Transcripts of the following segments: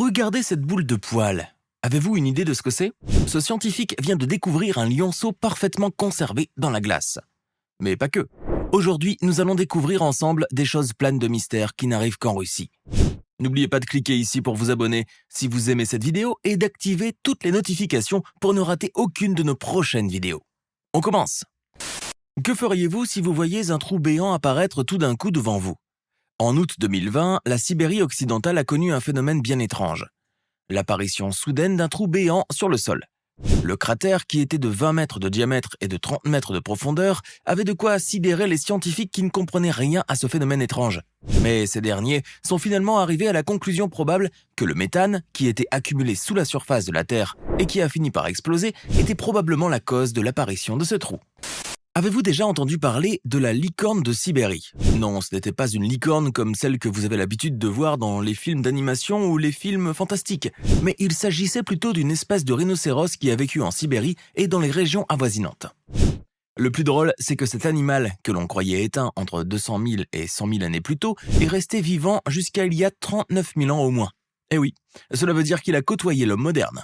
Regardez cette boule de poils. Avez-vous une idée de ce que c'est? Ce scientifique vient de découvrir un lionceau parfaitement conservé dans la glace. Mais pas que. Aujourd'hui, nous allons découvrir ensemble des choses pleines de mystères qui n'arrivent qu'en Russie. N'oubliez pas de cliquer ici pour vous abonner si vous aimez cette vidéo et d'activer toutes les notifications pour ne rater aucune de nos prochaines vidéos. On commence. Que feriez-vous si vous voyiez un trou béant apparaître tout d'un coup devant vous? En août 2020, la Sibérie occidentale a connu un phénomène bien étrange. L'apparition soudaine d'un trou béant sur le sol. Le cratère, qui était de 20 mètres de diamètre et de 30 mètres de profondeur, avait de quoi sidérer les scientifiques qui ne comprenaient rien à ce phénomène étrange. Mais ces derniers sont finalement arrivés à la conclusion probable que le méthane, qui était accumulé sous la surface de la Terre et qui a fini par exploser, était probablement la cause de l'apparition de ce trou. Avez-vous déjà entendu parler de la licorne de Sibérie? Non, ce n'était pas une licorne comme celle que vous avez l'habitude de voir dans les films d'animation ou les films fantastiques, mais il s'agissait plutôt d'une espèce de rhinocéros qui a vécu en Sibérie et dans les régions avoisinantes. Le plus drôle, c'est que cet animal, que l'on croyait éteint entre 200 000 et 100 000 années plus tôt, est resté vivant jusqu'à il y a 39 000 ans au moins. Eh oui, cela veut dire qu'il a côtoyé l'homme moderne.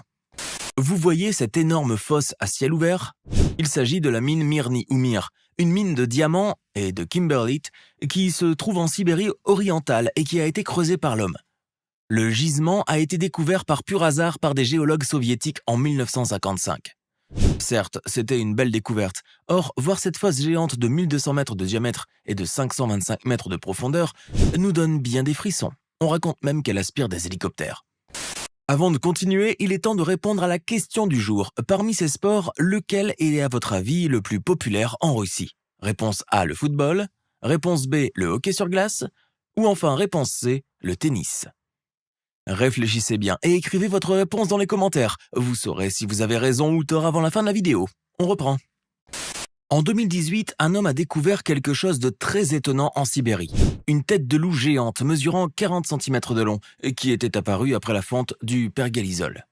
Vous voyez cette énorme fosse à ciel ouvert? Il s'agit de la mine Mirny ou Mir, une mine de diamants et de kimberlite qui se trouve en Sibérie orientale et qui a été creusée par l'homme. Le gisement a été découvert par pur hasard par des géologues soviétiques en 1955. Certes, c'était une belle découverte. Or, voir cette fosse géante de 1200 mètres de diamètre et de 525 mètres de profondeur nous donne bien des frissons. On raconte même qu'elle aspire des hélicoptères. Avant de continuer, il est temps de répondre à la question du jour. Parmi ces sports, lequel est à votre avis le plus populaire en Russie? Réponse A, le football. Réponse B, le hockey sur glace. Ou enfin réponse C, le tennis. Réfléchissez bien et écrivez votre réponse dans les commentaires. Vous saurez si vous avez raison ou tort avant la fin de la vidéo. On reprend. En 2018, un homme a découvert quelque chose de très étonnant en Sibérie. Une tête de loup géante mesurant 40 cm de long qui était apparue après la fonte du pergélisol.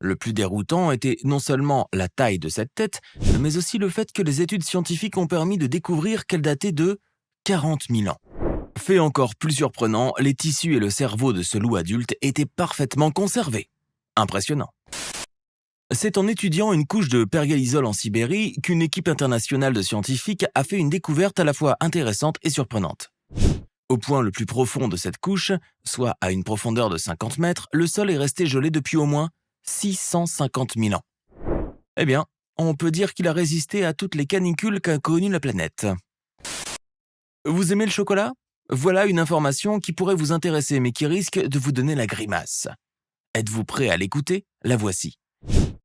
Le plus déroutant était non seulement la taille de cette tête, mais aussi le fait que les études scientifiques ont permis de découvrir qu'elle datait de 40 000 ans. Fait encore plus surprenant, les tissus et le cerveau de ce loup adulte étaient parfaitement conservés. Impressionnant. C'est en étudiant une couche de pergélisol en Sibérie qu'une équipe internationale de scientifiques a fait une découverte à la fois intéressante et surprenante. Au point le plus profond de cette couche, soit à une profondeur de 50 mètres, le sol est resté gelé depuis au moins 650 000 ans. Eh bien, on peut dire qu'il a résisté à toutes les canicules qu'a connues la planète. Vous aimez le chocolat? Voilà une information qui pourrait vous intéresser mais qui risque de vous donner la grimace. Êtes-vous prêt à l'écouter? La voici.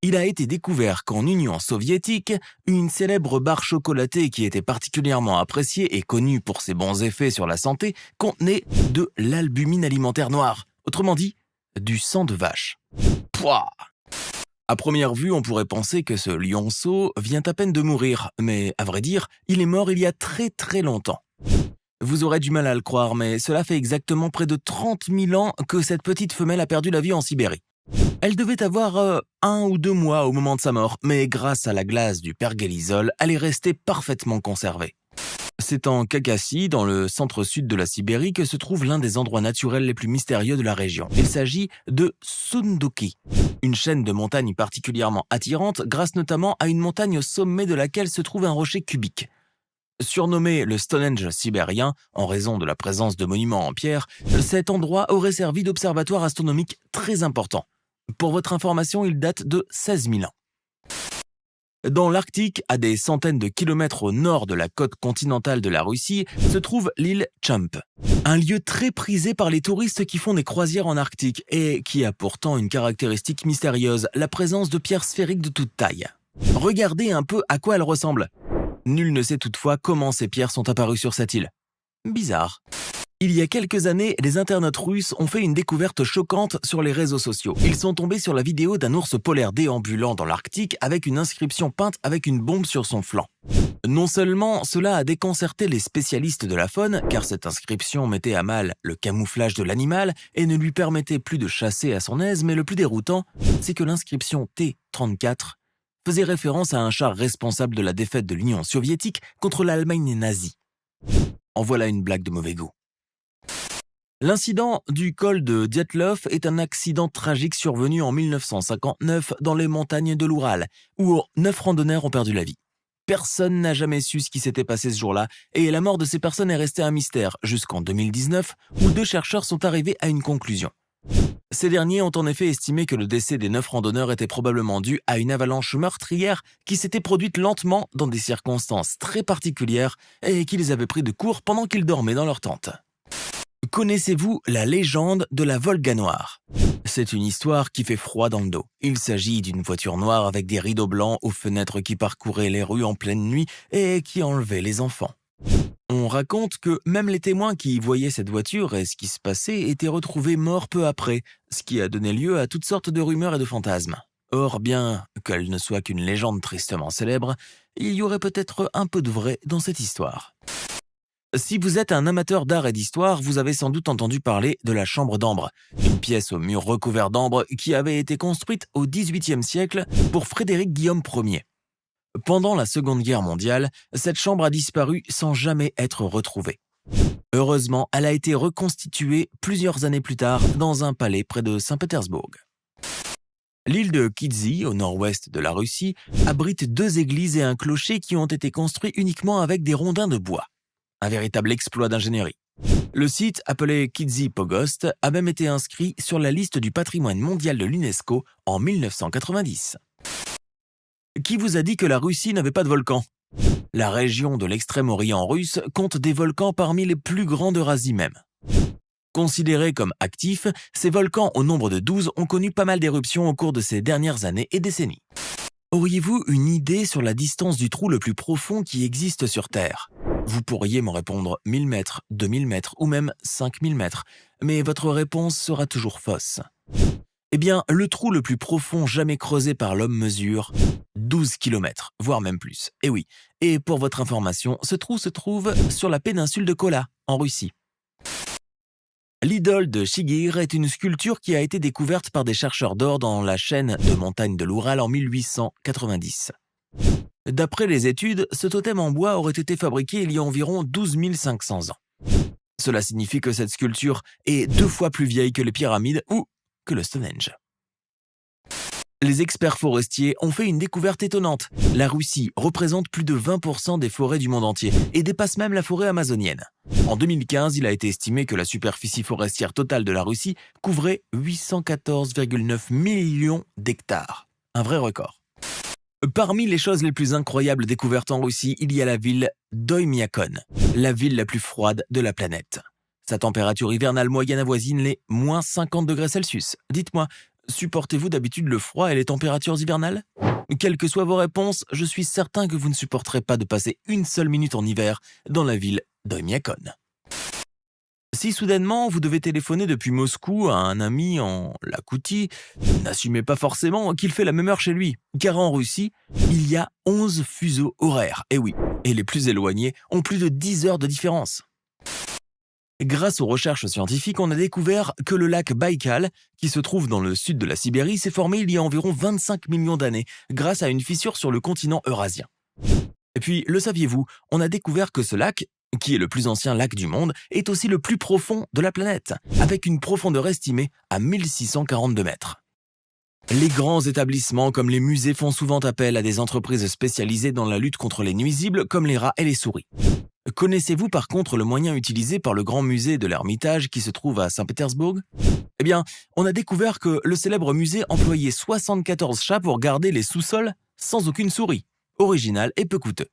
Il a été découvert qu'en Union soviétique, une célèbre barre chocolatée qui était particulièrement appréciée et connue pour ses bons effets sur la santé contenait de l'albumine alimentaire noire, autrement dit, du sang de vache. Pouah! À première vue, on pourrait penser que ce lionceau vient à peine de mourir, mais à vrai dire, il est mort il y a très longtemps. Vous aurez du mal à le croire, mais cela fait exactement près de 30 000 ans que cette petite femelle a perdu la vie en Sibérie. Elle devait avoir 1 ou 2 mois au moment de sa mort, mais grâce à la glace du pergélisol, elle est restée parfaitement conservée. C'est en Khakassie, dans le centre-sud de la Sibérie, que se trouve l'un des endroits naturels les plus mystérieux de la région. Il s'agit de Sunduki, une chaîne de montagnes particulièrement attirante grâce notamment à une montagne au sommet de laquelle se trouve un rocher cubique. Surnommé le Stonehenge sibérien, en raison de la présence de monuments en pierre, cet endroit aurait servi d'observatoire astronomique très important. Pour votre information, il date de 16 000 ans. Dans l'Arctique, à des centaines de kilomètres au nord de la côte continentale de la Russie, se trouve l'île Champ. Un lieu très prisé par les touristes qui font des croisières en Arctique et qui a pourtant une caractéristique mystérieuse, la présence de pierres sphériques de toute taille. Regardez un peu à quoi elles ressemblent. Nul ne sait toutefois comment ces pierres sont apparues sur cette île. Bizarre. Il y a quelques années, les internautes russes ont fait une découverte choquante sur les réseaux sociaux. Ils sont tombés sur la vidéo d'un ours polaire déambulant dans l'Arctique avec une inscription peinte avec une bombe sur son flanc. Non seulement cela a déconcerté les spécialistes de la faune, car cette inscription mettait à mal le camouflage de l'animal et ne lui permettait plus de chasser à son aise, mais le plus déroutant, c'est que l'inscription T-34 faisait référence à un char responsable de la défaite de l'Union soviétique contre l'Allemagne nazie. En voilà une blague de mauvais goût. L'incident du col de Dyatlov est un accident tragique survenu en 1959 dans les montagnes de l'Oural, où 9 randonneurs ont perdu la vie. Personne n'a jamais su ce qui s'était passé ce jour-là, et la mort de ces personnes est restée un mystère jusqu'en 2019, où 2 chercheurs sont arrivés à une conclusion. Ces derniers ont en effet estimé que le décès des 9 randonneurs était probablement dû à une avalanche meurtrière qui s'était produite lentement dans des circonstances très particulières et qui les avait pris de court pendant qu'ils dormaient dans leur tente. Connaissez-vous la légende de la Volga noire? C'est une histoire qui fait froid dans le dos. Il s'agit d'une voiture noire avec des rideaux blancs aux fenêtres qui parcouraient les rues en pleine nuit et qui enlevait les enfants. On raconte que même les témoins qui voyaient cette voiture et ce qui se passait étaient retrouvés morts peu après, ce qui a donné lieu à toutes sortes de rumeurs et de fantasmes. Or, bien qu'elle ne soit qu'une légende tristement célèbre, il y aurait peut-être un peu de vrai dans cette histoire. Si vous êtes un amateur d'art et d'histoire, vous avez sans doute entendu parler de la chambre d'ambre, une pièce au mur recouvert d'ambre qui avait été construite au XVIIIe siècle pour Frédéric Guillaume Ier. Pendant la Seconde Guerre mondiale, cette chambre a disparu sans jamais être retrouvée. Heureusement, elle a été reconstituée plusieurs années plus tard dans un palais près de Saint-Pétersbourg. L'île de Kizil, au nord-ouest de la Russie, abrite 2 églises et un clocher qui ont été construits uniquement avec des rondins de bois. Un véritable exploit d'ingénierie. Le site, appelé Kizil Pogost, a même été inscrit sur la liste du patrimoine mondial de l'UNESCO en 1990. Qui vous a dit que la Russie n'avait pas de volcans? La région de l'extrême-orient russe compte des volcans parmi les plus grands d'Eurasie même. Considérés comme actifs, ces volcans au nombre de 12 ont connu pas mal d'éruptions au cours de ces dernières années et décennies. Auriez-vous une idée sur la distance du trou le plus profond qui existe sur Terre? Vous pourriez me répondre 1000 mètres, 2000 mètres ou même 5000 mètres, mais votre réponse sera toujours fausse. Eh bien, le trou le plus profond jamais creusé par l'homme mesure 12 km, voire même plus. Et oui, et pour votre information, ce trou se trouve sur la péninsule de Kola, en Russie. L'idole de Shigir est une sculpture qui a été découverte par des chercheurs d'or dans la chaîne de montagnes de l'Oural en 1890. D'après les études, ce totem en bois aurait été fabriqué il y a environ 12 500 ans. Cela signifie que cette sculpture est 2 fois plus vieille que les pyramides ou que le Stonehenge. Les experts forestiers ont fait une découverte étonnante. La Russie représente plus de 20% des forêts du monde entier et dépasse même la forêt amazonienne. En 2015, il a été estimé que la superficie forestière totale de la Russie couvrait 814,9 millions d'hectares. Un vrai record. Parmi les choses les plus incroyables découvertes en Russie, il y a la ville d'Oymyakon, la ville la plus froide de la planète. Sa température hivernale moyenne avoisine les moins 50 degrés Celsius. Dites-moi, supportez-vous d'habitude le froid et les températures hivernales? Quelles que soient vos réponses, je suis certain que vous ne supporterez pas de passer une seule minute en hiver dans la ville d'Oymyakon. Si soudainement vous devez téléphoner depuis Moscou à un ami en Yakoutie, n'assumez pas forcément qu'il fait la même heure chez lui, car en Russie, il y a 11 fuseaux horaires. Et oui, et les plus éloignés ont plus de 10 heures de différence. Grâce aux recherches scientifiques, on a découvert que le lac Baïkal, qui se trouve dans le sud de la Sibérie, s'est formé il y a environ 25 millions d'années, grâce à une fissure sur le continent eurasien. Et puis, le saviez-vous, on a découvert que ce lac, qui est le plus ancien lac du monde, est aussi le plus profond de la planète, avec une profondeur estimée à 1642 mètres. Les grands établissements comme les musées font souvent appel à des entreprises spécialisées dans la lutte contre les nuisibles comme les rats et les souris. Connaissez-vous par contre le moyen utilisé par le grand musée de l'Ermitage qui se trouve à Saint-Pétersbourg? Eh bien, on a découvert que le célèbre musée employait 74 chats pour garder les sous-sols sans aucune souris. Original et peu coûteux.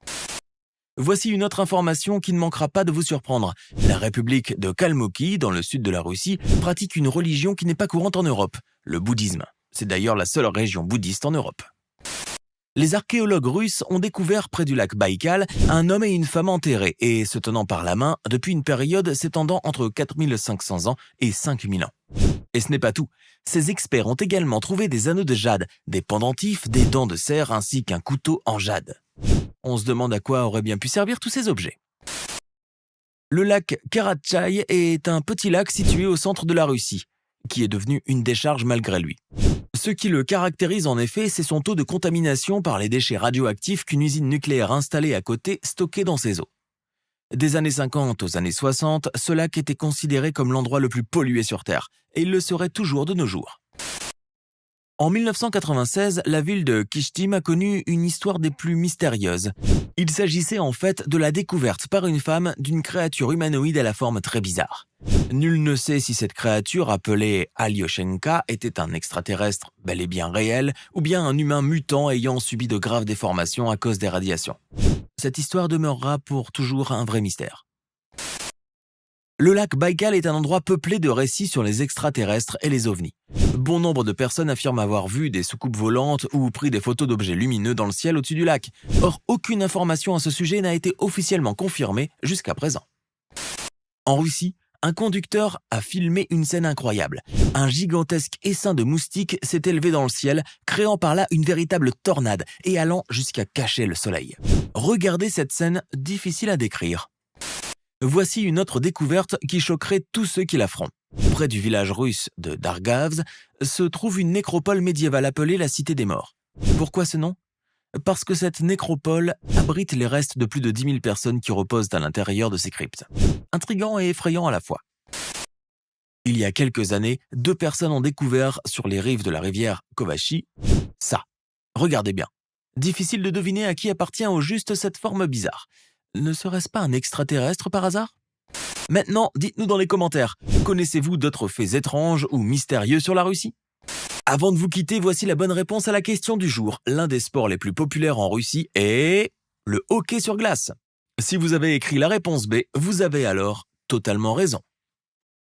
Voici une autre information qui ne manquera pas de vous surprendre. La République de Kalmoukie, dans le sud de la Russie, pratique une religion qui n'est pas courante en Europe, le bouddhisme. C'est d'ailleurs la seule région bouddhiste en Europe. Les archéologues russes ont découvert près du lac Baïkal un homme et une femme enterrés et se tenant par la main depuis une période s'étendant entre 4500 ans et 5000 ans. Et ce n'est pas tout. Ces experts ont également trouvé des anneaux de jade, des pendentifs, des dents de cerf ainsi qu'un couteau en jade. On se demande à quoi auraient bien pu servir tous ces objets. Le lac Karachai est un petit lac situé au centre de la Russie, qui est devenu une décharge malgré lui. Ce qui le caractérise en effet, c'est son taux de contamination par les déchets radioactifs qu'une usine nucléaire installée à côté stockait dans ses eaux. Des années 50 aux années 60, ce lac était considéré comme l'endroit le plus pollué sur Terre, et il le serait toujours de nos jours. En 1996, la ville de Kishtim a connu une histoire des plus mystérieuses. Il s'agissait en fait de la découverte par une femme d'une créature humanoïde à la forme très bizarre. Nul ne sait si cette créature appelée Alyoshenka était un extraterrestre bel et bien réel ou bien un humain mutant ayant subi de graves déformations à cause des radiations. Cette histoire demeurera pour toujours un vrai mystère. Le lac Baïkal est un endroit peuplé de récits sur les extraterrestres et les ovnis. Bon nombre de personnes affirment avoir vu des soucoupes volantes ou pris des photos d'objets lumineux dans le ciel au-dessus du lac. Or, aucune information à ce sujet n'a été officiellement confirmée jusqu'à présent. En Russie, un conducteur a filmé une scène incroyable. Un gigantesque essaim de moustiques s'est élevé dans le ciel, créant par là une véritable tornade et allant jusqu'à cacher le soleil. Regardez cette scène difficile à décrire. Voici une autre découverte qui choquerait tous ceux qui la feront. Près du village russe de Dargavz se trouve une nécropole médiévale appelée la Cité des Morts. Pourquoi ce nom ? Parce que cette nécropole abrite les restes de plus de 10 000 personnes qui reposent à l'intérieur de ces cryptes. Intriguant et effrayant à la fois. Il y a quelques années, 2 personnes ont découvert sur les rives de la rivière Kovachi ça. Regardez bien. Difficile de deviner à qui appartient au juste cette forme bizarre. Ne serait-ce pas un extraterrestre par hasard ? Maintenant, dites-nous dans les commentaires, connaissez-vous d'autres faits étranges ou mystérieux sur la Russie ? Avant de vous quitter, voici la bonne réponse à la question du jour. L'un des sports les plus populaires en Russie est le hockey sur glace. Si vous avez écrit la réponse B, vous avez alors totalement raison.